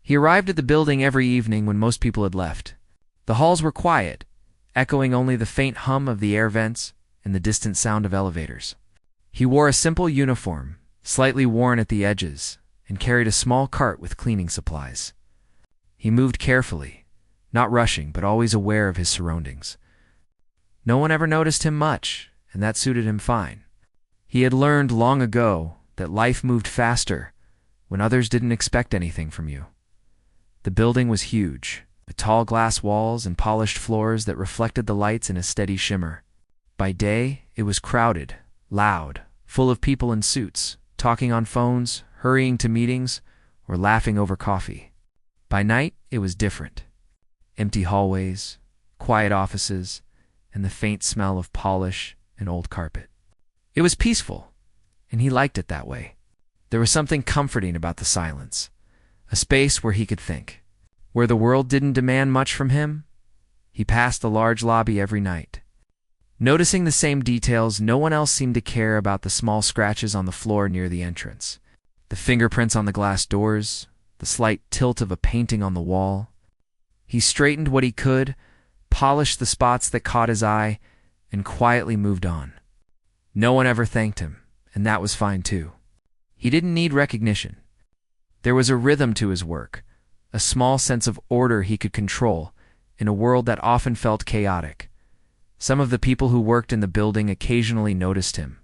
He arrived at the building every evening when most people had left. The halls were quiet, echoing only the faint hum of the air vents and the distant sound of elevators. He wore a simple uniform, slightly worn at the edges, and carried a small cart with cleaning supplies. He moved carefully, not rushing but always aware of his surroundings. No one ever noticed him much, and that suited him fine. He had learned long ago that life moved faster when others didn't expect anything from you. The building was huge, with tall glass walls and polished floors that reflected the lights in a steady shimmer. By day, it was crowded, loud, full of people in suits, talking on phones, hurrying to meetings, or laughing over coffee. By night, it was different. Empty hallways, quiet offices, and the faint smell of polish and old carpet. It was peaceful, and he liked it that way. There was something comforting about the silence, a space where he could think. Where the world didn't demand much from him, he passed the large lobby every night. Noticing the same details, no one else seemed to care about the small scratches on the floor near the entrance, the fingerprints on the glass doors, the slight tilt of a painting on the wall. He straightened what he could, polished the spots that caught his eye, and quietly moved on. No one ever thanked him, and that was fine too. He didn't need recognition. There was a rhythm to his work, a small sense of order he could control in a world that often felt chaotic. Some of the people who worked in the building occasionally noticed him,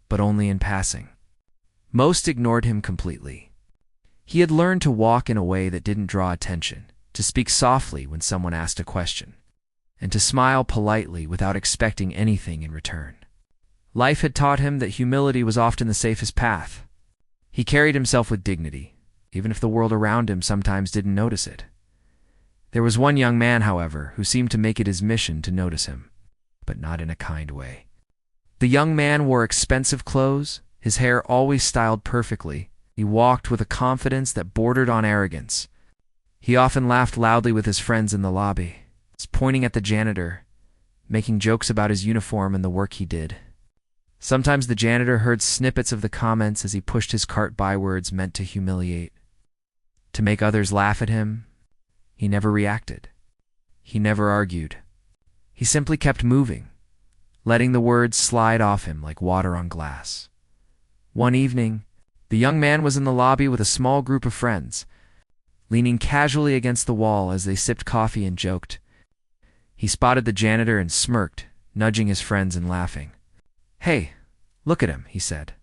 but only in passing. Most ignored him completely. He had learned to walk in a way that didn't draw attention, to speak softly when someone asked a question, and to smile politely without expecting anything in return. Life had taught him that humility was often the safest path. He carried himself with dignity, even if the world around him sometimes didn't notice it. There was one young man, however, who seemed to make it his mission to notice him, but not in a kind way. The young man wore expensive clothes, his hair always styled perfectly. He walked with a confidence that bordered on arrogance. He often laughed loudly with his friends in the lobby, pointing at the janitor, making jokes about his uniform and the work he did. Sometimes the janitor heard snippets of the comments as he pushed his cart by words meant to humiliate. To make others laugh at him, he never reacted. He never argued. He simply kept moving, letting the words slide off him like water on glass. One evening, the young man was in the lobby with a small group of friends, leaning casually against the wall as they sipped coffee and joked. He spotted the janitor and smirked, nudging his friends and laughing. "Hey, look at him," he said.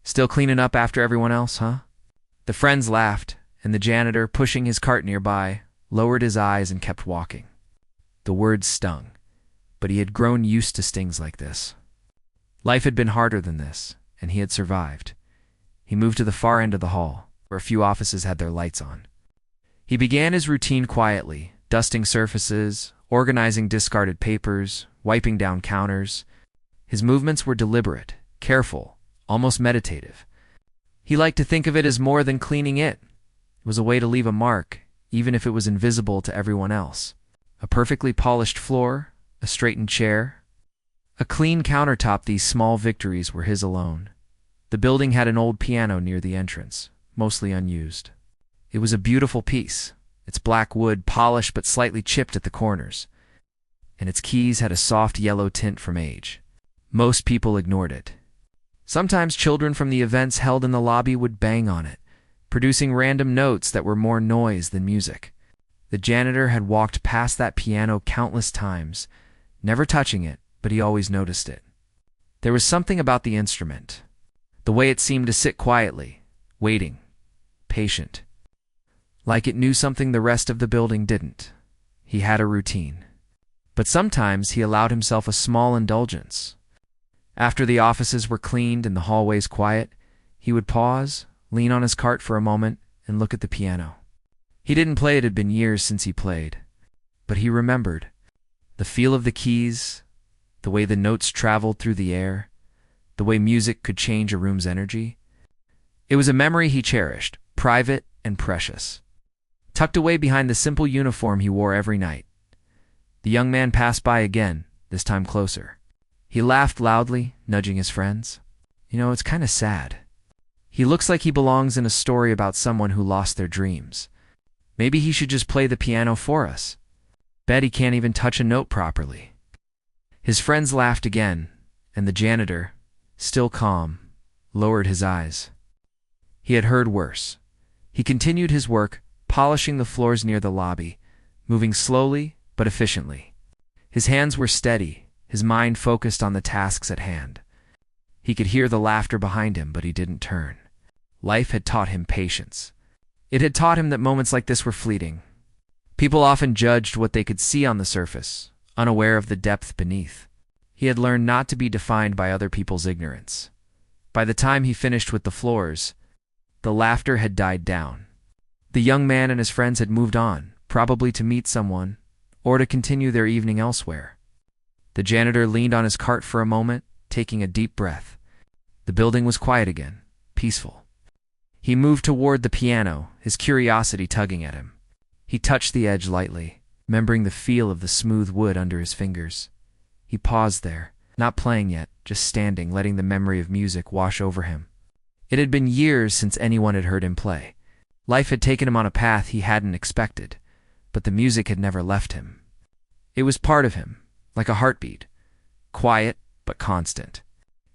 "Still cleaning up after everyone else, huh?" The friends laughed, and the janitor, pushing his cart nearby, lowered his eyes and kept walking. The words stung, but he had grown used to stings like this. Life had been harder than this, and he had survived. He moved to the far end of the hall, where a few offices had their lights on. He began his routine quietly, dusting surfaces, organizing discarded papers, wiping down counters. His movements were deliberate, careful, almost meditative. He liked to think of it as more than cleaning it. It was a way to leave a mark, even if it was invisible to everyone else. A perfectly polished floor, a straightened chair, a clean countertop. These small victories were his alone. The building had an old piano near the entrance, mostly unused. It was a beautiful piece, its black wood polished but slightly chipped at the corners, and its keys had a soft yellow tint from age. Most people ignored it. Sometimes children from the events held in the lobby would bang on it, producing random notes that were more noise than music. The janitor had walked past that piano countless times, never touching it, but he always noticed it. There was something about the instrument, the way it seemed to sit quietly, waiting, patient, like it knew something the rest of the building didn't. He had a routine. But sometimes he allowed himself a small indulgence. After the offices were cleaned and the hallways quiet, he would pause, lean on his cart for a moment, and look at the piano. He didn't play. It had been years since he played, but he remembered the feel of the keys, the way the notes traveled through the air, the way music could change a room's energy. It was a memory he cherished, private and precious, tucked away behind the simple uniform he wore every night. The young man passed by again, this time closer. He laughed loudly, nudging his friends. It's kind of sad. He looks like he belongs in a story about someone who lost their dreams. Maybe he should just play the piano for us. Bet he can't even touch a note properly." His friends laughed again, and the janitor, still calm, lowered his eyes. He had heard worse. He continued his work, polishing the floors near the lobby, moving slowly but efficiently. His hands were steady, his mind focused on the tasks at hand. He could hear the laughter behind him, but he didn't turn. Life had taught him patience. It had taught him that moments like this were fleeting. People often judged what they could see on the surface, unaware of the depth beneath. He had learned not to be defined by other people's ignorance. By the time he finished with the floors, the laughter had died down. The young man and his friends had moved on, probably to meet someone, or to continue their evening elsewhere. The janitor leaned on his cart for a moment, taking a deep breath. The building was quiet again, peaceful. He moved toward the piano, his curiosity tugging at him. He touched the edge lightly, remembering the feel of the smooth wood under his fingers. He paused there, not playing yet, just standing, letting the memory of music wash over him. It had been years since anyone had heard him play. Life had taken him on a path he hadn't expected, but the music had never left him. It was part of him, like a heartbeat, quiet but constant.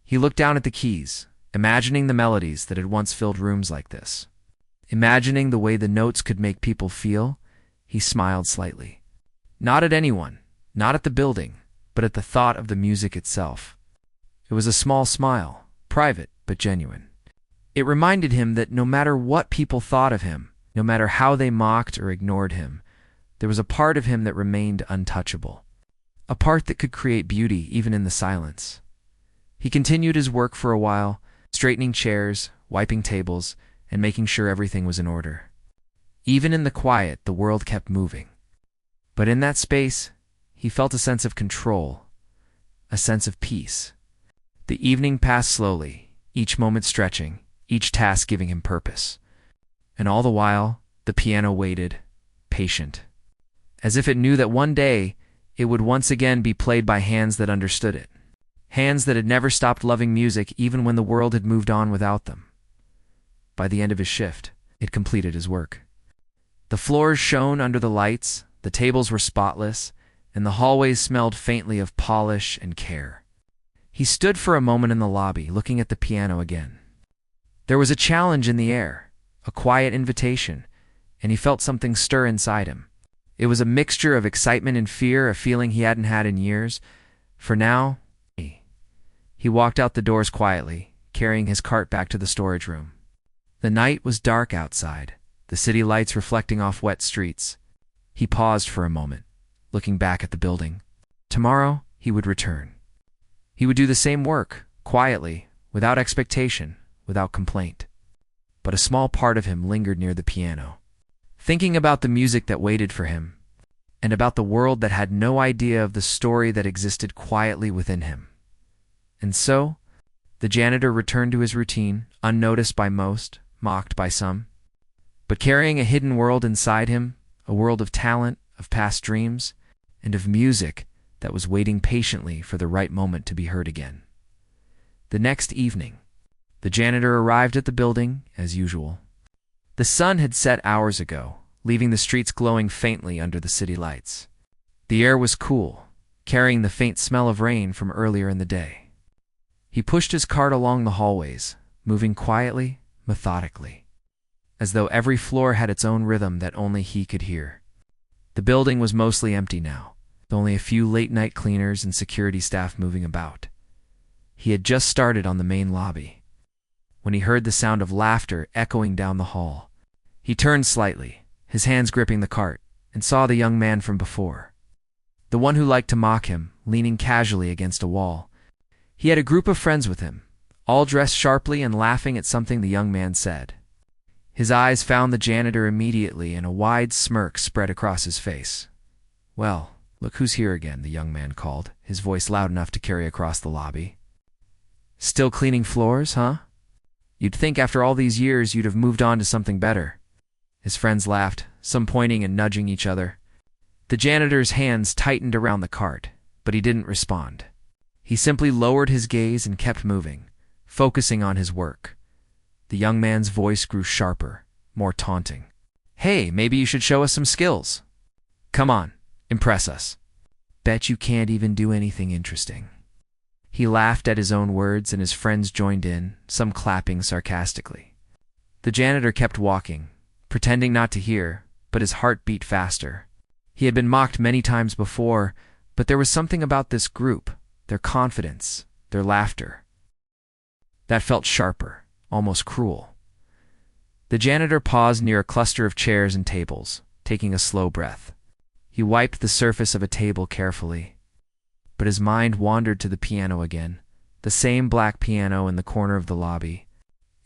He looked down at the keys, imagining the melodies that had once filled rooms like this. Imagining the way the notes could make people feel, he smiled slightly. Not at anyone, not at the building, but at the thought of the music itself. It was a small smile, private but genuine. It reminded him that no matter what people thought of him, no matter how they mocked or ignored him, there was a part of him that remained untouchable. A part that could create beauty even in the silence. He continued his work for a while, straightening chairs, wiping tables, and making sure everything was in order. Even in the quiet, the world kept moving. But in that space, he felt a sense of control, a sense of peace. The evening passed slowly, each moment stretching, each task giving him purpose. And all the while, the piano waited, patient, as if it knew that one day it would once again be played by hands that understood it. Hands that had never stopped loving music even when the world had moved on without them. By the end of his shift, it completed his work. The floors shone under the lights, the tables were spotless, and the hallways smelled faintly of polish and care. He stood for a moment in the lobby, looking at the piano again. There was a challenge in the air, a quiet invitation, and he felt something stir inside him. It was a mixture of excitement and fear, a feeling he hadn't had in years. For now, he walked out the doors quietly, carrying his cart back to the storage room. The night was dark outside, the city lights reflecting off wet streets. He paused for a moment, looking back at the building. Tomorrow, he would return. He would do the same work, quietly, without expectation, without complaint. But a small part of him lingered near the piano, thinking about the music that waited for him, and about the world that had no idea of the story that existed quietly within him. And so, the janitor returned to his routine, unnoticed by most, mocked by some, but carrying a hidden world inside him, a world of talent, of past dreams, and of music that was waiting patiently for the right moment to be heard again. The next evening, the janitor arrived at the building as usual. The sun had set hours ago, leaving the streets glowing faintly under the city lights. The air was cool, carrying the faint smell of rain from earlier in the day. He pushed his cart along the hallways, moving quietly, methodically, as though every floor had its own rhythm that only he could hear. The building was mostly empty now, with only a few late-night cleaners and security staff moving about. He had just started on the main lobby, when he heard the sound of laughter echoing down the hall. He turned slightly, his hands gripping the cart, and saw the young man from before. The one who liked to mock him, leaning casually against a wall. He had a group of friends with him, all dressed sharply and laughing at something the young man said. His eyes found the janitor immediately, and a wide smirk spread across his face. "Well, look who's here again," the young man called, his voice loud enough to carry across the lobby. "Still cleaning floors, huh? You'd think after all these years you'd have moved on to something better." His friends laughed, some pointing and nudging each other. The janitor's hands tightened around the cart, but he didn't respond. He simply lowered his gaze and kept moving, focusing on his work. The young man's voice grew sharper, more taunting. Hey, maybe you should show us some skills. Come on, impress us. Bet you can't even do anything interesting. He laughed at his own words, and his friends joined in, some clapping sarcastically. The janitor kept walking, pretending not to hear, but his heart beat faster. He had been mocked many times before, but there was something about this group, their confidence, their laughter, that felt sharper, almost cruel. The janitor paused near a cluster of chairs and tables, taking a slow breath. He wiped the surface of a table carefully, but his mind wandered to the piano again, the same black piano in the corner of the lobby.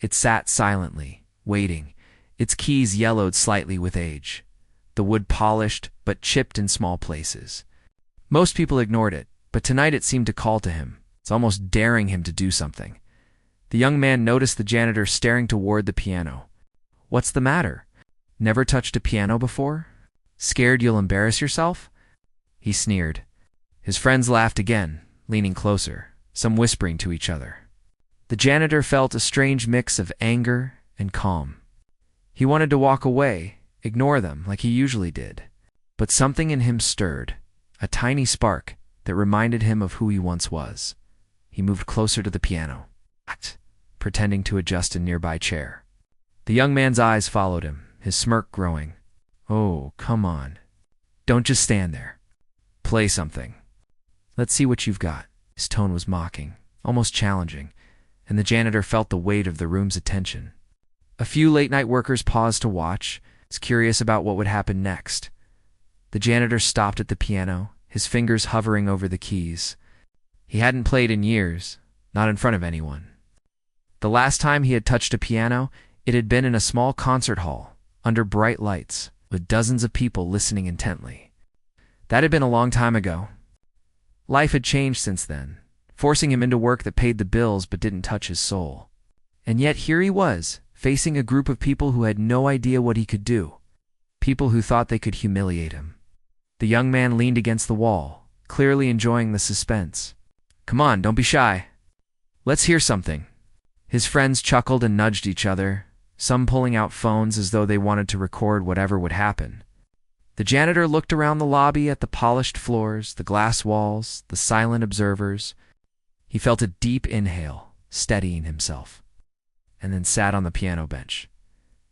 It sat silently, waiting, its keys yellowed slightly with age, the wood polished but chipped in small places. Most people ignored it, but tonight it seemed to call to him. It's almost daring him to do something. The young man noticed the janitor staring toward the piano. What's the matter? Never touched a piano before? Scared you'll embarrass yourself? He sneered. His friends laughed again, leaning closer, some whispering to each other. The janitor felt a strange mix of anger and calm. He wanted to walk away, ignore them like he usually did. But something in him stirred, a tiny spark that reminded him of who he once was. He moved closer to the piano, pretending to adjust a nearby chair. The young man's eyes followed him, his smirk growing. Oh, come on. Don't just stand there. Play something. Let's see what you've got. His tone was mocking, almost challenging, and the janitor felt the weight of the room's attention. A few late-night workers paused to watch, curious about what would happen next. The janitor stopped at the piano, his fingers hovering over the keys. He hadn't played in years, not in front of anyone. The last time he had touched a piano, it had been in a small concert hall, under bright lights, with dozens of people listening intently. That had been a long time ago. Life had changed since then, forcing him into work that paid the bills but didn't touch his soul. And yet here he was, facing a group of people who had no idea what he could do, people who thought they could humiliate him. The young man leaned against the wall, clearly enjoying the suspense. Come on, don't be shy. Let's hear something. His friends chuckled and nudged each other, some pulling out phones as though they wanted to record whatever would happen. The janitor looked around the lobby at the polished floors, the glass walls, the silent observers. He felt a deep inhale, steadying himself, and then sat on the piano bench.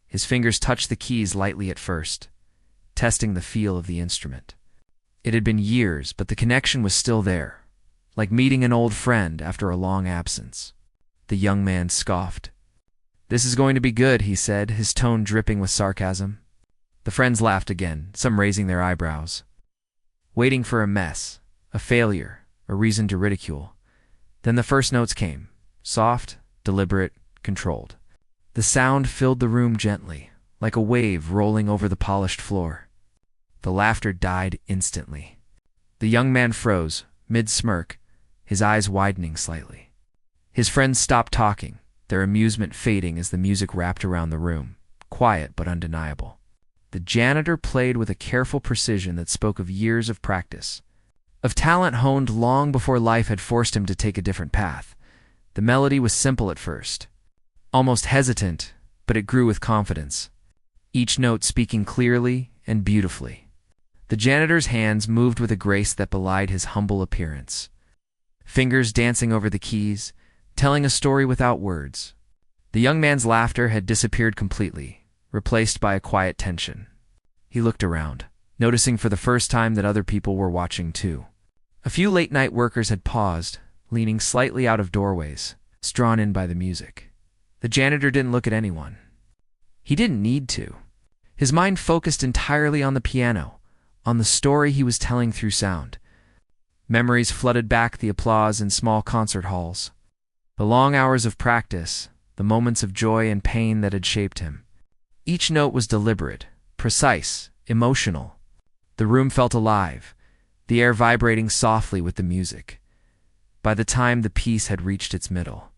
His fingers touched the keys lightly at first, testing the feel of the instrument. It had been years, but the connection was still there, like meeting an old friend after a long absence. The young man scoffed. This is going to be good, he said, his tone dripping with sarcasm. The friends laughed again, some raising their eyebrows. Waiting for a mess, a failure, a reason to ridicule. Then the first notes came, soft, deliberate, controlled. The sound filled the room gently, like a wave rolling over the polished floor. The laughter died instantly. The young man froze, mid-smirk, his eyes widening slightly. His friends stopped talking, their amusement fading as the music wrapped around the room, quiet but undeniable. The janitor played with a careful precision that spoke of years of practice, of talent honed long before life had forced him to take a different path. The melody was simple at first, almost hesitant, but it grew with confidence, each note speaking clearly and beautifully. The janitor's hands moved with a grace that belied his humble appearance, fingers dancing over the keys, telling a story without words. The young man's laughter had disappeared completely, replaced by a quiet tension. He looked around, noticing for the first time that other people were watching too. A few late-night workers had paused, leaning slightly out of doorways, drawn in by the music. The janitor didn't look at anyone. He didn't need to. His mind focused entirely on the piano, on the story he was telling through sound. Memories flooded back the applause in small concert halls, the long hours of practice, the moments of joy and pain that had shaped him. Each note was deliberate, precise, emotional. The room felt alive, the air vibrating softly with the music. By the time the piece had reached its middle,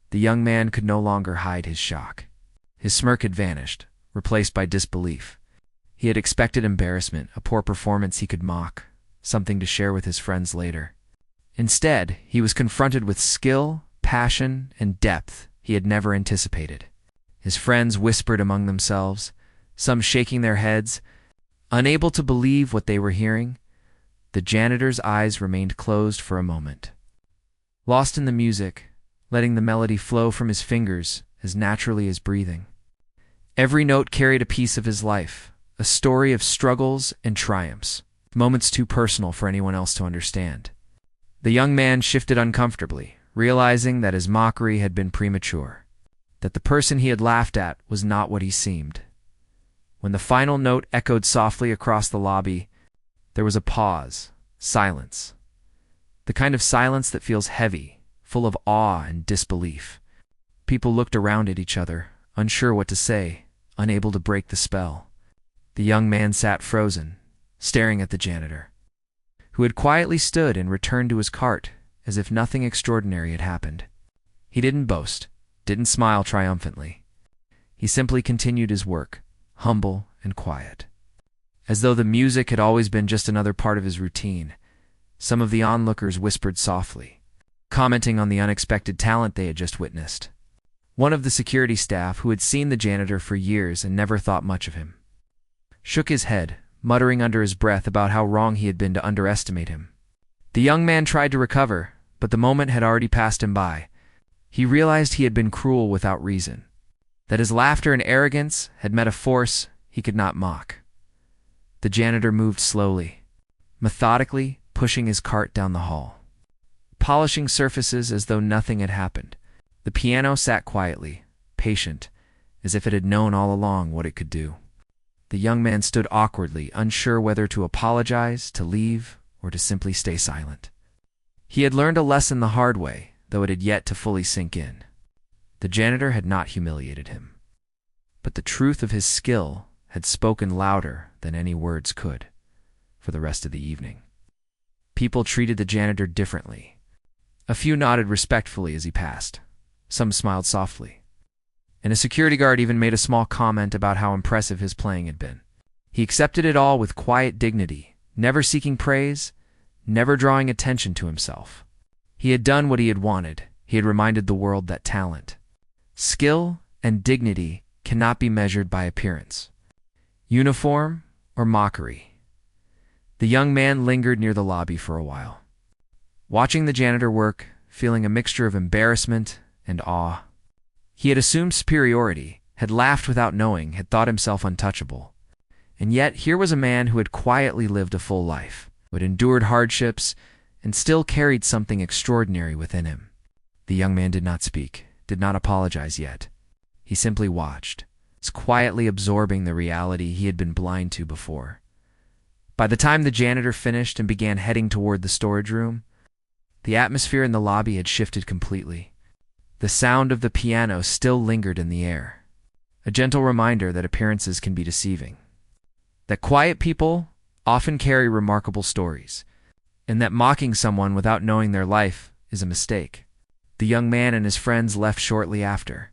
the young man could no longer hide his shock. His smirk had vanished, replaced by disbelief. He had expected embarrassment, a poor performance he could mock, something to share with his friends later. Instead, he was confronted with skill, passion, and depth he had never anticipated. His friends whispered among themselves, some shaking their heads, unable to believe what they were hearing. The janitor's eyes remained closed for a moment, lost in the music, letting the melody flow from his fingers as naturally as breathing. Every note carried a piece of his life, a story of struggles and triumphs, moments too personal for anyone else to understand. The young man shifted uncomfortably, realizing that his mockery had been premature, that the person he had laughed at was not what he seemed. When the final note echoed softly across the lobby, there was a pause, silence. The kind of silence that feels heavy, full of awe and disbelief. People looked around at each other, unsure what to say, unable to break the spell. The young man sat frozen, staring at the janitor, who had quietly stood and returned to his cart as if nothing extraordinary had happened. He didn't boast, didn't smile triumphantly. He simply continued his work, humble and quiet. As though the music had always been just another part of his routine, some of the onlookers whispered softly, commenting on the unexpected talent they had just witnessed. One of the security staff, who had seen the janitor for years and never thought much of him, shook his head, muttering under his breath about how wrong he had been to underestimate him. The young man tried to recover, but the moment had already passed him by. He realized he had been cruel without reason, that his laughter and arrogance had met a force he could not mock. The janitor moved slowly, methodically pushing his cart down the hall, polishing surfaces as though nothing had happened. The piano sat quietly, patient, as if it had known all along what it could do. The young man stood awkwardly, unsure whether to apologize, to leave, or to simply stay silent. He had learned a lesson the hard way, though it had yet to fully sink in. The janitor had not humiliated him, but the truth of his skill had spoken louder than any words could for the rest of the evening. People treated the janitor differently. A few nodded respectfully as he passed. Some smiled softly, and a security guard even made a small comment about how impressive his playing had been. He accepted it all with quiet dignity, never seeking praise, never drawing attention to himself. He had done what he had wanted. He had reminded the world that talent, skill, and dignity cannot be measured by appearance, uniform, or mockery. The young man lingered near the lobby for a while, watching the janitor work, feeling a mixture of embarrassment and awe. He had assumed superiority, had laughed without knowing, had thought himself untouchable. And yet here was a man who had quietly lived a full life, who had endured hardships, and still carried something extraordinary within him. The young man did not speak, did not apologize yet. He simply watched, quietly absorbing the reality he had been blind to before. By the time the janitor finished and began heading toward the storage room, the atmosphere in the lobby had shifted completely. The sound of the piano still lingered in the air, a gentle reminder that appearances can be deceiving, that quiet people often carry remarkable stories, and that mocking someone without knowing their life is a mistake. The young man and his friends left shortly after,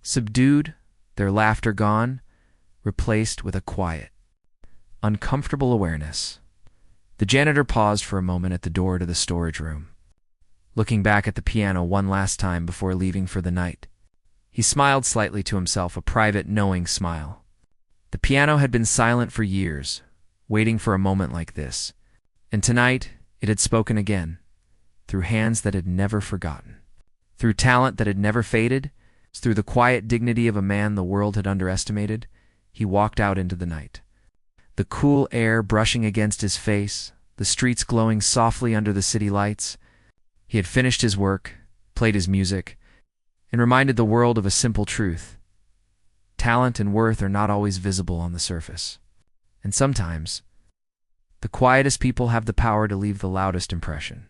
subdued, their laughter gone, replaced with a quiet, uncomfortable awareness. The janitor paused for a moment at the door to the storage room, looking back at the piano one last time before leaving for the night. He smiled slightly to himself, a private, knowing smile. The piano had been silent for years, waiting for a moment like this, and tonight it had spoken again, through hands that had never forgotten, through talent that had never faded, through the quiet dignity of a man the world had underestimated. He walked out into the night, the cool air brushing against his face, the streets glowing softly under the city lights. He had finished his work, played his music, and reminded the world of a simple truth. Talent and worth are not always visible on the surface. And sometimes, the quietest people have the power to leave the loudest impression.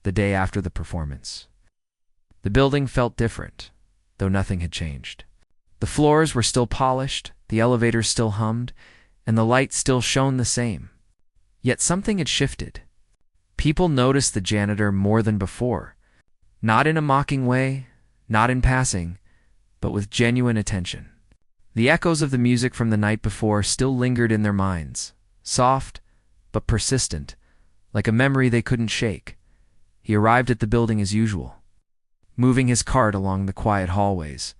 The day after the performance, the building felt different, though nothing had changed. The floors were still polished, the elevators still hummed, and the lights still shone the same. Yet something had shifted. People noticed the janitor more than before, not in a mocking way, not in passing, but with genuine attention. The echoes of the music from the night before still lingered in their minds, soft but persistent, like a memory they couldn't shake. He arrived at the building as usual, moving his cart along the quiet hallways.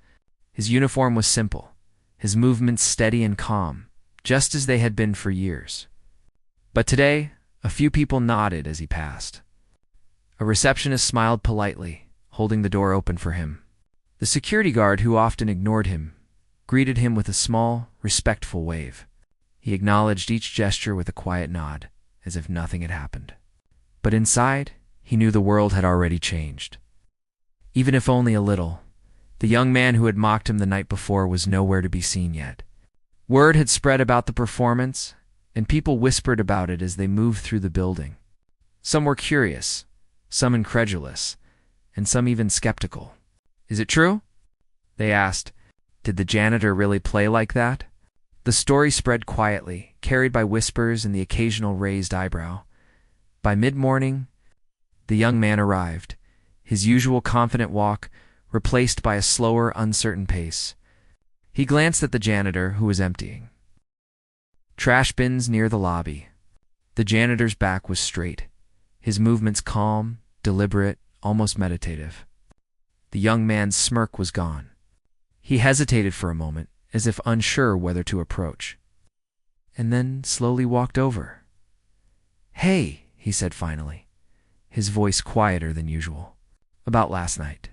His uniform was simple, his movements steady and calm, just as they had been for years. But today, a few people nodded as he passed. A receptionist smiled politely, holding the door open for him. The security guard, who often ignored him, greeted him with a small, respectful wave. He acknowledged each gesture with a quiet nod, as if nothing had happened. But inside, he knew the world had already changed. Even if only a little, the young man who had mocked him the night before was nowhere to be seen yet. Word had spread about the performance, and people whispered about it as they moved through the building. Some were curious, some incredulous, and some even skeptical. "Is it true?" they asked. "Did the janitor really play like that?" The story spread quietly, carried by whispers and the occasional raised eyebrow. By mid-morning, the young man arrived, his usual confident walk replaced by a slower, uncertain pace. He glanced at the janitor, who was emptying trash bins near the lobby. The janitor's back was straight, his movements calm, deliberate, almost meditative. The young man's smirk was gone. He hesitated for a moment, as if unsure whether to approach, and then slowly walked over. "Hey," he said finally, his voice quieter than usual. "About last night."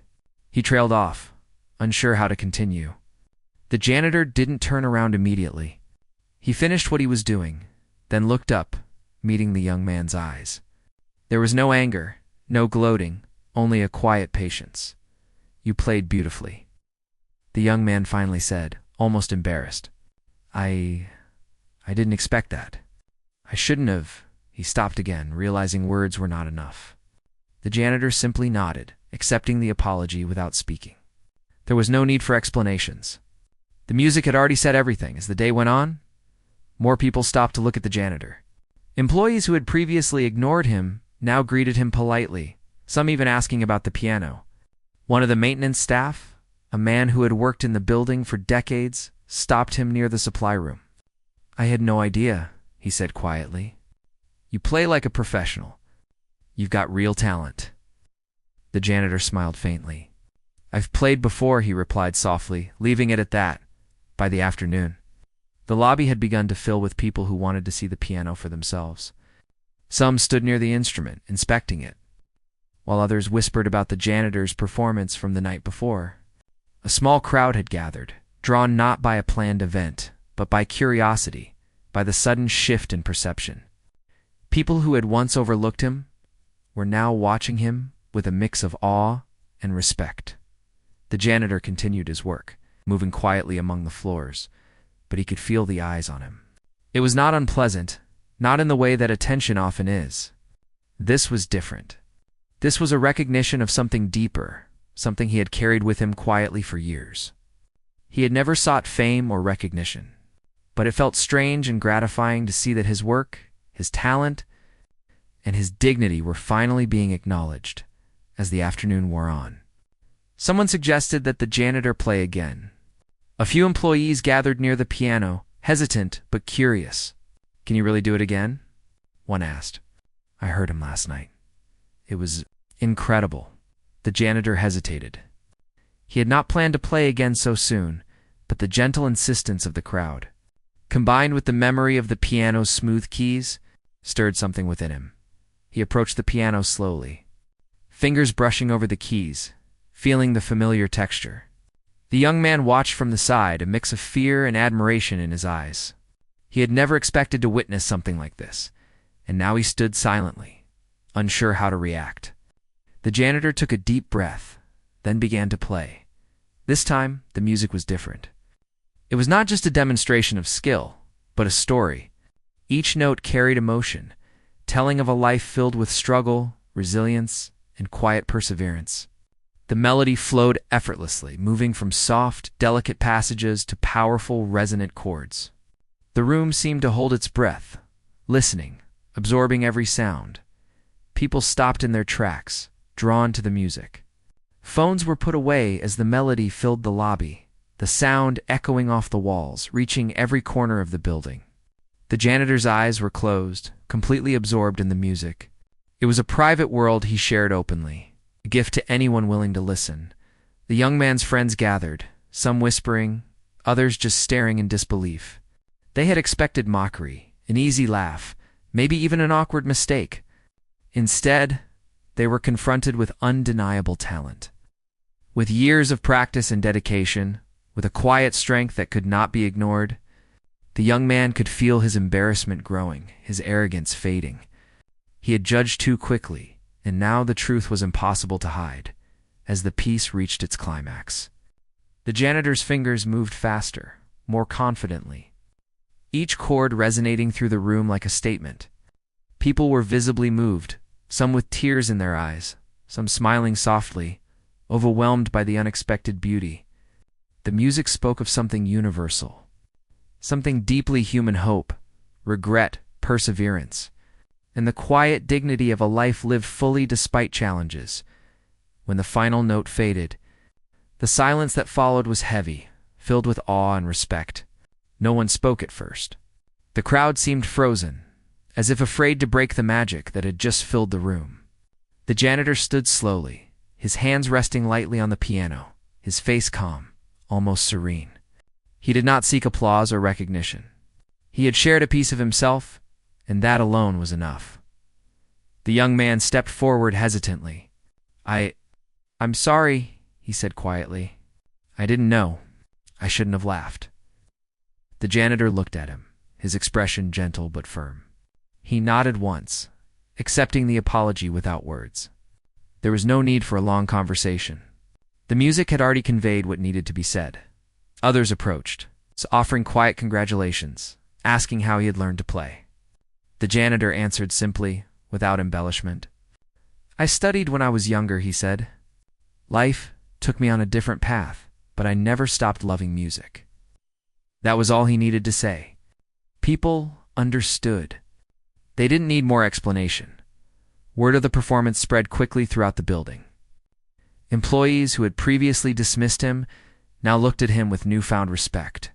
He trailed off, unsure how to continue. The janitor didn't turn around immediately. He finished what he was doing, then looked up, meeting the young man's eyes. There was no anger, no gloating, only a quiet patience. "You played beautifully," the young man finally said, almost embarrassed. I didn't expect that. I shouldn't have." He stopped again, realizing words were not enough. The janitor simply nodded, accepting the apology without speaking. There was no need for explanations. The music had already said everything. As the day went on, more people stopped to look at the janitor. Employees who had previously ignored him now greeted him politely, some even asking about the piano. One of the maintenance staff, a man who had worked in the building for decades, stopped him near the supply room. "I had no idea," he said quietly. "You play like a professional. You've got real talent." The janitor smiled faintly. "I've played before," he replied softly, leaving it at that. By the afternoon, the lobby had begun to fill with people who wanted to see the piano for themselves. Some stood near the instrument, inspecting it, while others whispered about the janitor's performance from the night before. A small crowd had gathered, drawn not by a planned event, but by curiosity, by the sudden shift in perception. People who had once overlooked him were now watching him with a mix of awe and respect. The janitor continued his work, moving quietly among the floors, but he could feel the eyes on him. It was not unpleasant, not in the way that attention often is. This was different. This was a recognition of something deeper, something he had carried with him quietly for years. He had never sought fame or recognition, but it felt strange and gratifying to see that his work, his talent, and his dignity were finally being acknowledged as the afternoon wore on. Someone suggested that the janitor play again. A few employees gathered near the piano, hesitant but curious. "Can you really do it again?" one asked. "I heard him last night. It was incredible." The janitor hesitated. He had not planned to play again so soon, but the gentle insistence of the crowd, combined with the memory of the piano's smooth keys, stirred something within him. He approached the piano slowly, fingers brushing over the keys, feeling the familiar texture. The young man watched from the side, a mix of fear and admiration in his eyes. He had never expected to witness something like this, and now he stood silently, unsure how to react. The janitor took a deep breath, then began to play. This time, the music was different. It was not just a demonstration of skill, but a story. Each note carried emotion, telling of a life filled with struggle, resilience, and quiet perseverance. The melody flowed effortlessly, moving from soft, delicate passages to powerful, resonant chords. The room seemed to hold its breath, listening, absorbing every sound. People stopped in their tracks, drawn to the music. Phones were put away as the melody filled the lobby, the sound echoing off the walls, reaching every corner of the building. The janitor's eyes were closed, completely absorbed in the music. It was a private world he shared openly, a gift to anyone willing to listen. The young man's friends gathered, some whispering, others just staring in disbelief. They had expected mockery, an easy laugh, maybe even an awkward mistake. Instead, they were confronted with undeniable talent. With years of practice and dedication, with a quiet strength that could not be ignored, the young man could feel his embarrassment growing, his arrogance fading. He had judged too quickly, and now the truth was impossible to hide, as the piece reached its climax. The janitor's fingers moved faster, more confidently, each chord resonating through the room like a statement. People were visibly moved, some with tears in their eyes, some smiling softly, overwhelmed by the unexpected beauty. The music spoke of something universal, something deeply human: hope, regret, perseverance, and the quiet dignity of a life lived fully despite challenges. When the final note faded, the silence that followed was heavy, filled with awe and respect. No one spoke at first. The crowd seemed frozen, as if afraid to break the magic that had just filled the room. The janitor stood slowly, his hands resting lightly on the piano, his face calm, almost serene. He did not seek applause or recognition. He had shared a piece of himself, and that alone was enough. The young man stepped forward hesitantly. I'm sorry," he said quietly. "I didn't know. I shouldn't have laughed." The janitor looked at him, his expression gentle but firm. He nodded once, accepting the apology without words. There was no need for a long conversation. The music had already conveyed what needed to be said. Others approached, offering quiet congratulations, asking how he had learned to play. The janitor answered simply, without embellishment. "I studied when I was younger," he said. "Life took me on a different path, but I never stopped loving music." That was all he needed to say. People understood. They didn't need more explanation. Word of the performance spread quickly throughout the building. Employees who had previously dismissed him now looked at him with newfound respect.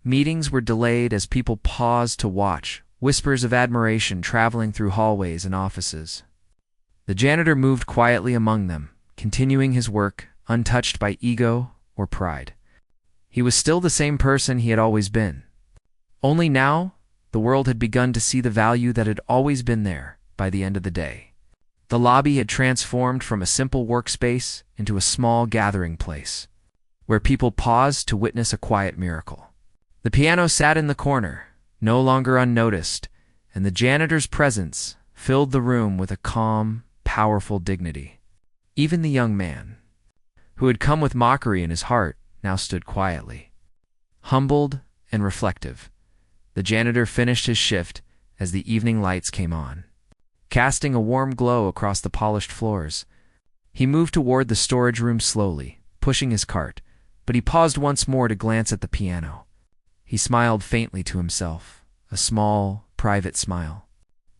Meetings were delayed as people paused to watch, whispers of admiration traveling through hallways and offices. The janitor moved quietly among them, continuing his work, untouched by ego or pride. He was still the same person he had always been. Only now, the world had begun to see the value that had always been there by the end of the day. The lobby had transformed from a simple workspace into a small gathering place, where people paused to witness a quiet miracle. The piano sat in the corner, no longer unnoticed, and the janitor's presence filled the room with a calm, powerful dignity. Even the young man, who had come with mockery in his heart, now stood quietly, humbled and reflective. The janitor finished his shift as the evening lights came on, casting a warm glow across the polished floors. He moved toward the storage room slowly, pushing his cart, but he paused once more to glance at the piano. He smiled faintly to himself, a small, private smile.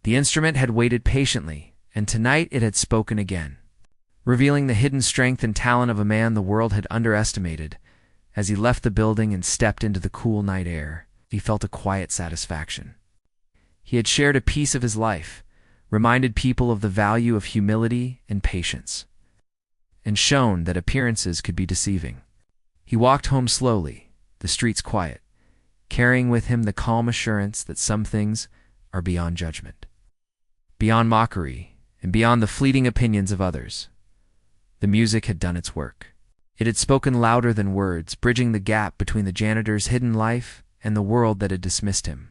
The instrument had waited patiently, and tonight it had spoken again, revealing the hidden strength and talent of a man the world had underestimated. As he left the building and stepped into the cool night air, he felt a quiet satisfaction. He had shared a piece of his life, reminded people of the value of humility and patience, and shown that appearances could be deceiving. He walked home slowly, the streets quiet, carrying with him the calm assurance that some things are beyond judgment, beyond mockery, and beyond the fleeting opinions of others. The music had done its work. It had spoken louder than words, bridging the gap between the janitor's hidden life and the world that had dismissed him.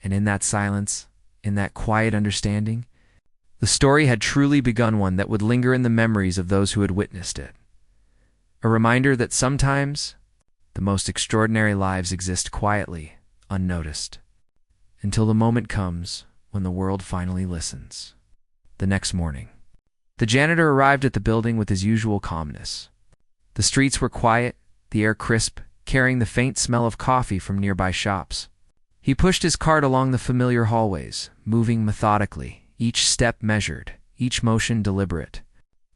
And in that silence, in that quiet understanding, the story had truly begun, one that would linger in the memories of those who had witnessed it. A reminder that sometimes the most extraordinary lives exist quietly, unnoticed, until the moment comes when the world finally listens. The next morning, the janitor arrived at the building with his usual calmness. The streets were quiet, the air crisp, carrying the faint smell of coffee from nearby shops. He pushed his cart along the familiar hallways, moving methodically, each step measured, each motion deliberate.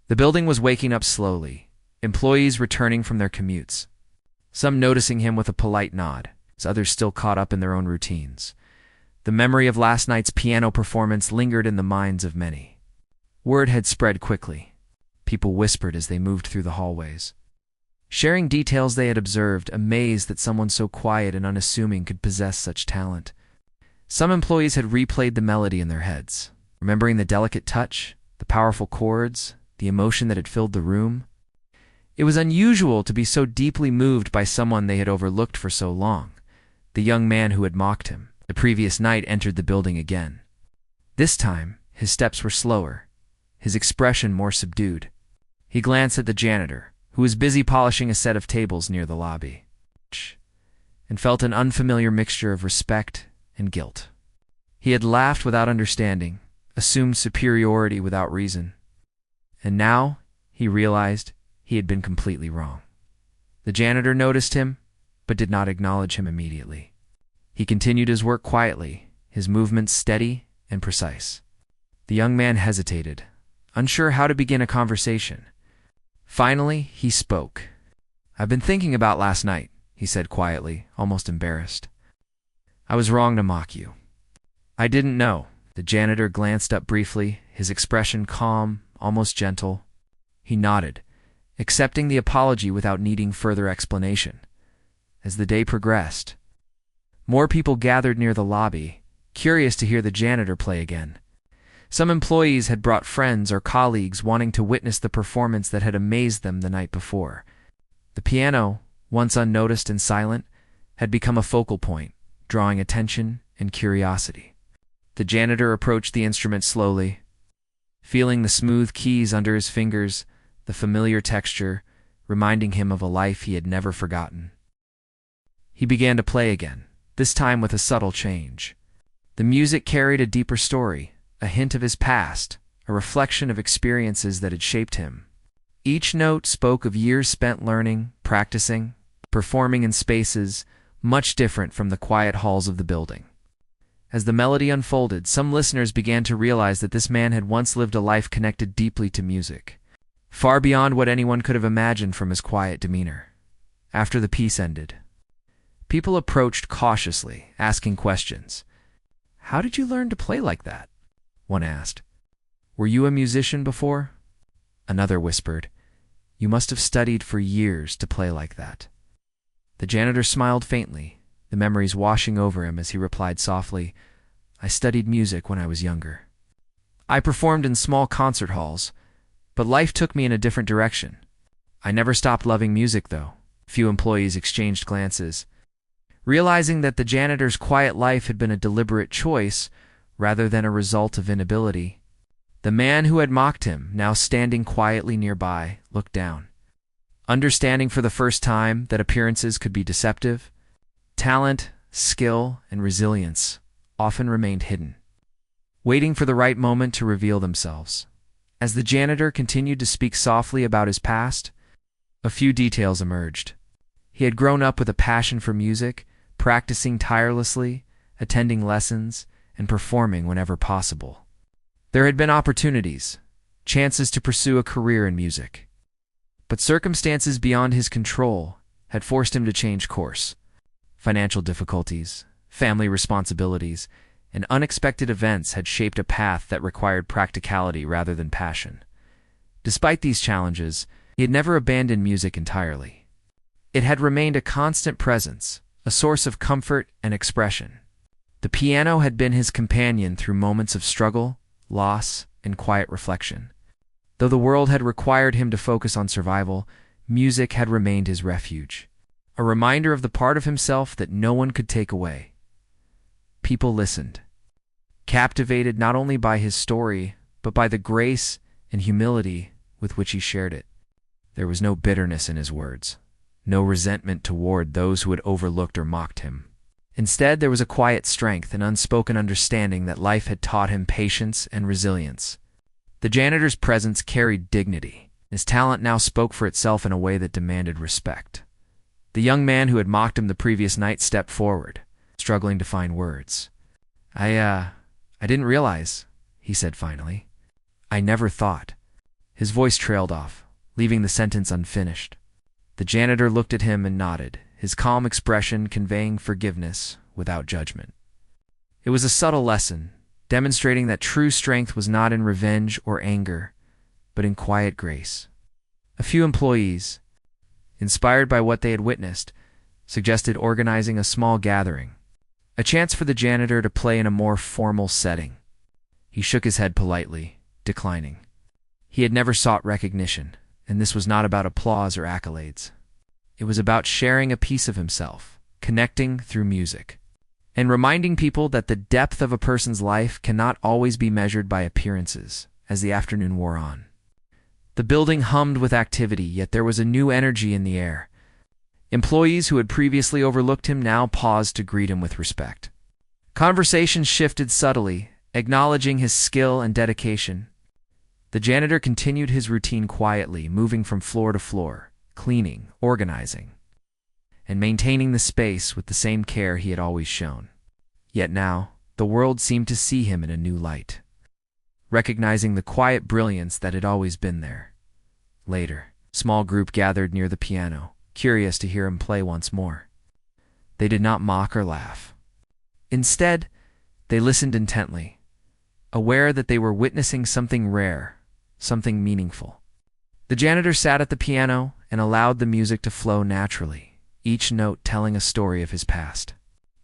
The building was waking up slowly, employees returning from their commutes, some noticing him with a polite nod, as others still caught up in their own routines. The memory of last night's piano performance lingered in the minds of many. Word had spread quickly. People whispered as they moved through the hallways. sharing details they had observed, amazed that someone so quiet and unassuming could possess such talent. Some employees had replayed the melody in their heads, remembering the delicate touch, the powerful chords, the emotion that had filled the room. It was unusual to be so deeply moved by someone they had overlooked for so long. The young man who had mocked him the previous night entered the building again. This time, his steps were slower, his expression more subdued. He glanced at the janitor, who was busy polishing a set of tables near the lobby, and felt an unfamiliar mixture of respect and guilt. He had laughed without understanding, assumed superiority without reason, and now he realized he had been completely wrong. The janitor noticed him, but did not acknowledge him immediately. He continued his work quietly, his movements steady and precise. The young man hesitated, unsure how to begin a conversation. Finally, he spoke. "I've been thinking about last night," he said quietly, almost embarrassed. "I was wrong to mock you." "I didn't know." The janitor glanced up briefly, his expression calm, almost gentle. He nodded, accepting the apology without needing further explanation. As the day progressed, more people gathered near the lobby, curious to hear the janitor play again. Some employees had brought friends or colleagues wanting to witness the performance that had amazed them the night before. The piano, once unnoticed and silent, had become a focal point, drawing attention and curiosity. The janitor approached the instrument slowly, feeling the smooth keys under his fingers, the familiar texture, reminding him of a life he had never forgotten. He began to play again, this time with a subtle change. The music carried a deeper story, a hint of his past, a reflection of experiences that had shaped him. Each note spoke of years spent learning, practicing, performing in spaces much different from the quiet halls of the building. As the melody unfolded, some listeners began to realize that this man had once lived a life connected deeply to music, far beyond what anyone could have imagined from his quiet demeanor. After the piece ended, people approached cautiously, asking questions. "How did you learn to play like that?" one asked. "Were you a musician before?" Another whispered, "You must have studied for years to play like that." The janitor smiled faintly, the memories washing over him as he replied softly, "I studied music when I was younger. I performed in small concert halls, but life took me in a different direction. I never stopped loving music, though." Few employees exchanged glances, realizing that the janitor's quiet life had been a deliberate choice rather than a result of inability. The man who had mocked him, now standing quietly nearby, looked down, understanding for the first time that appearances could be deceptive. Talent, skill, and resilience often remained hidden, waiting for the right moment to reveal themselves. As the janitor continued to speak softly about his past, a few details emerged. He had grown up with a passion for music, practicing tirelessly, attending lessons, and performing whenever possible. There had been opportunities, chances to pursue a career in music, but circumstances beyond his control had forced him to change course. Financial difficulties, family responsibilities, and unexpected events had shaped a path that required practicality rather than passion. Despite these challenges, he had never abandoned music entirely. It had remained a constant presence, a source of comfort and expression. The piano had been his companion through moments of struggle, loss, and quiet reflection. Though the world had required him to focus on survival, music had remained his refuge, a reminder of the part of himself that no one could take away. People listened, captivated not only by his story, but by the grace and humility with which he shared it. There was no bitterness in his words, no resentment toward those who had overlooked or mocked him. Instead, there was a quiet strength and unspoken understanding that life had taught him patience and resilience. The janitor's presence carried dignity. His talent now spoke for itself in a way that demanded respect. The young man who had mocked him the previous night stepped forward, struggling to find words. I didn't realize," he said finally. "I never thought." His voice trailed off, leaving the sentence unfinished. The janitor looked at him and nodded, his calm expression conveying forgiveness without judgment. It was a subtle lesson, demonstrating that true strength was not in revenge or anger, but in quiet grace. A few employees, inspired by what they had witnessed, suggested organizing a small gathering, a chance for the janitor to play in a more formal setting. He shook his head politely, declining. He had never sought recognition, and this was not about applause or accolades. It was about sharing a piece of himself, connecting through music, and reminding people that the depth of a person's life cannot always be measured by appearances. As the afternoon wore on, the building hummed with activity, yet there was a new energy in the air. Employees who had previously overlooked him now paused to greet him with respect. Conversation shifted subtly, acknowledging his skill and dedication. The janitor continued his routine quietly, moving from floor to floor, cleaning, organizing, and maintaining the space with the same care he had always shown. Yet now, the world seemed to see him in a new light, recognizing the quiet brilliance that had always been there. Later, a small group gathered near the piano, curious to hear him play once more. They did not mock or laugh. Instead, they listened intently, aware that they were witnessing something rare, something meaningful. The janitor sat at the piano and allowed the music to flow naturally, each note telling a story of his past,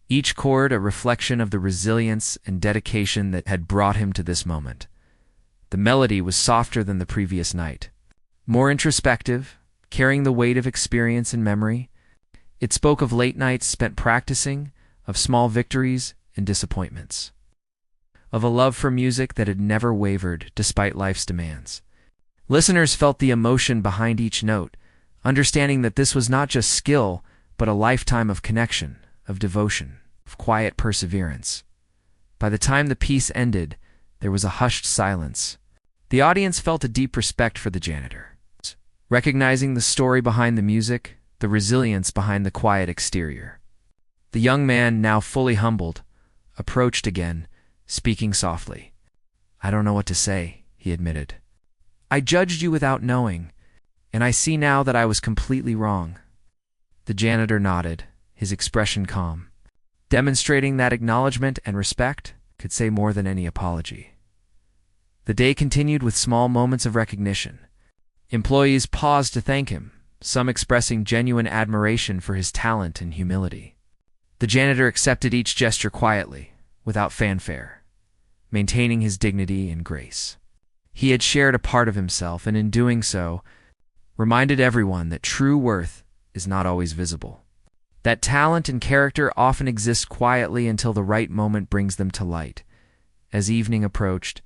each chord a reflection of the resilience and dedication that had brought him to this moment. The melody was softer than the previous night, more introspective, carrying the weight of experience and memory. It spoke of late nights spent practicing, of small victories and disappointments, of a love for music that had never wavered despite life's demands. Listeners felt the emotion behind each note, understanding that this was not just skill, but a lifetime of connection, of devotion, of quiet perseverance. By the time the piece ended, there was a hushed silence. The audience felt a deep respect for the janitor, recognizing the story behind the music, the resilience behind the quiet exterior. The young man, now fully humbled, approached again, speaking softly. "I don't know what to say," he admitted. "I judged you without knowing, and I see now that I was completely wrong." The janitor nodded, his expression calm, demonstrating that acknowledgement and respect could say more than any apology. The day continued with small moments of recognition. Employees paused to thank him, some expressing genuine admiration for his talent and humility. The janitor accepted each gesture quietly, without fanfare, maintaining his dignity and grace. He had shared a part of himself, and in doing so, reminded everyone that true worth is not always visible, that talent and character often exist quietly until the right moment brings them to light. As evening approached,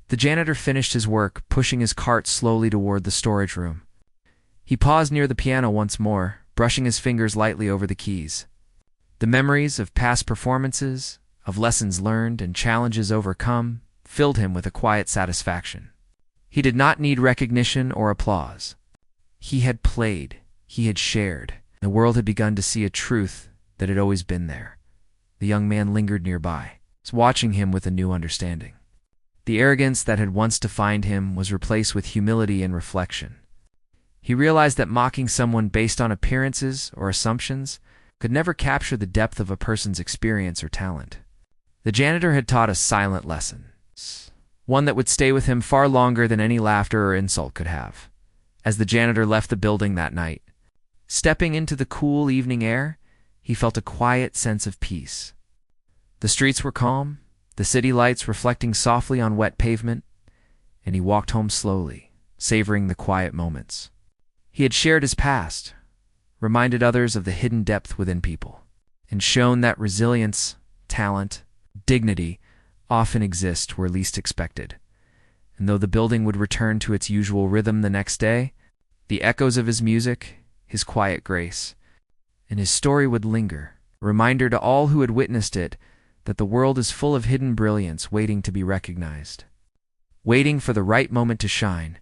the janitor finished his work, pushing his cart slowly toward the storage room. He paused near the piano once more, brushing his fingers lightly over the keys. The memories of past performances, of lessons learned and challenges overcome, filled him with a quiet satisfaction. He did not need recognition or applause. He had played, he had shared. The world had begun to see a truth that had always been there. The young man lingered nearby, watching him with a new understanding. The arrogance that had once defined him was replaced with humility and reflection. He realized that mocking someone based on appearances or assumptions could never capture the depth of a person's experience or talent. The janitor had taught a silent lesson, one that would stay with him far longer than any laughter or insult could have. As the janitor left the building that night, stepping into the cool evening air, he felt a quiet sense of peace. The streets were calm, the city lights reflecting softly on wet pavement, and he walked home slowly, savoring the quiet moments. He had shared his past, reminded others of the hidden depth within people, and shown that resilience, talent, dignity often exist where least expected. And though the building would return to its usual rhythm the next day, the echoes of his music, his quiet grace, and his story would linger, a reminder to all who had witnessed it that the world is full of hidden brilliance waiting to be recognized, waiting for the right moment to shine.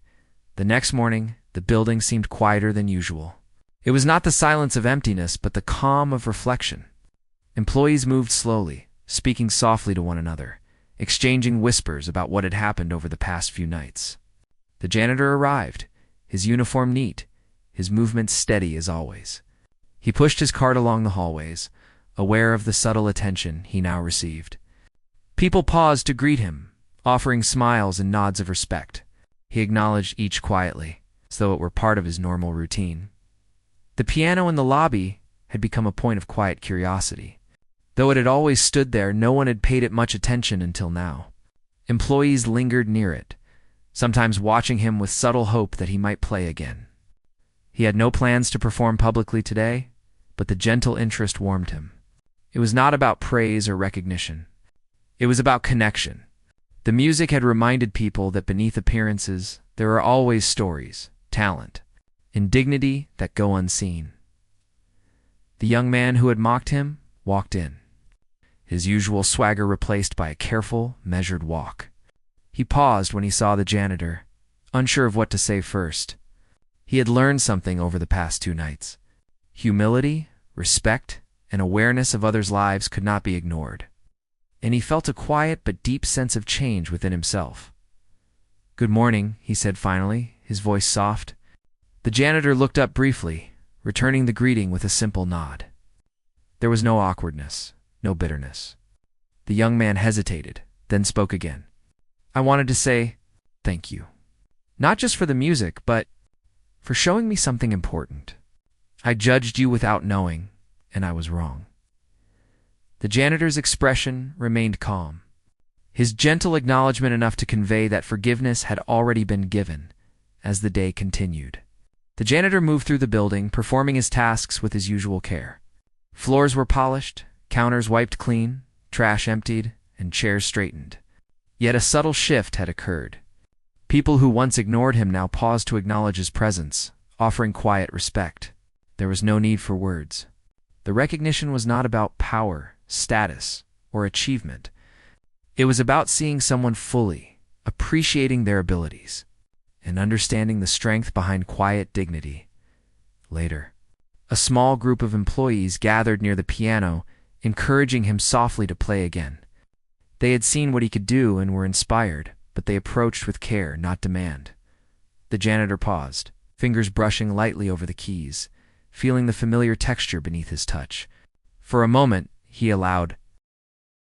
The next morning, the building seemed quieter than usual. It was not the silence of emptiness, but the calm of reflection. Employees moved slowly, speaking softly to one another, exchanging whispers about what had happened over the past few nights. The janitor arrived, his uniform neat, his movements steady as always. He pushed his cart along the hallways, aware of the subtle attention he now received. People paused to greet him, offering smiles and nods of respect. He acknowledged each quietly, as though it were part of his normal routine. The piano in the lobby had become a point of quiet curiosity. Though it had always stood there, no one had paid it much attention until now. Employees lingered near it, sometimes watching him with subtle hope that he might play again. He had no plans to perform publicly today, but the gentle interest warmed him. It was not about praise or recognition. It was about connection. The music had reminded people that beneath appearances, there are always stories, talent, and dignity that go unseen. The young man who had mocked him walked in, his usual swagger replaced by a careful, measured walk. He paused when he saw the janitor, unsure of what to say first. He had learned something over the past 2 nights. Humility, respect, and awareness of others' lives could not be ignored. And he felt a quiet but deep sense of change within himself. "Good morning," he said finally, his voice soft. The janitor looked up briefly, returning the greeting with a simple nod. There was no awkwardness, no bitterness. The young man hesitated, then spoke again. "I wanted to say thank you. Not just for the music, but for showing me something important. I judged you without knowing, and I was wrong." The janitor's expression remained calm, his gentle acknowledgement enough to convey that forgiveness had already been given. As the day continued, the janitor moved through the building, performing his tasks with his usual care. Floors were polished, counters wiped clean, trash emptied, and chairs straightened. Yet a subtle shift had occurred. People who once ignored him now paused to acknowledge his presence, offering quiet respect. There was no need for words. The recognition was not about power, status, or achievement. It was about seeing someone fully, appreciating their abilities, and understanding the strength behind quiet dignity. Later, a small group of employees gathered near the piano, encouraging him softly to play again. They had seen what he could do and were inspired, but they approached with care, not demand. The janitor paused, fingers brushing lightly over the keys, feeling the familiar texture beneath his touch. For a moment, he allowed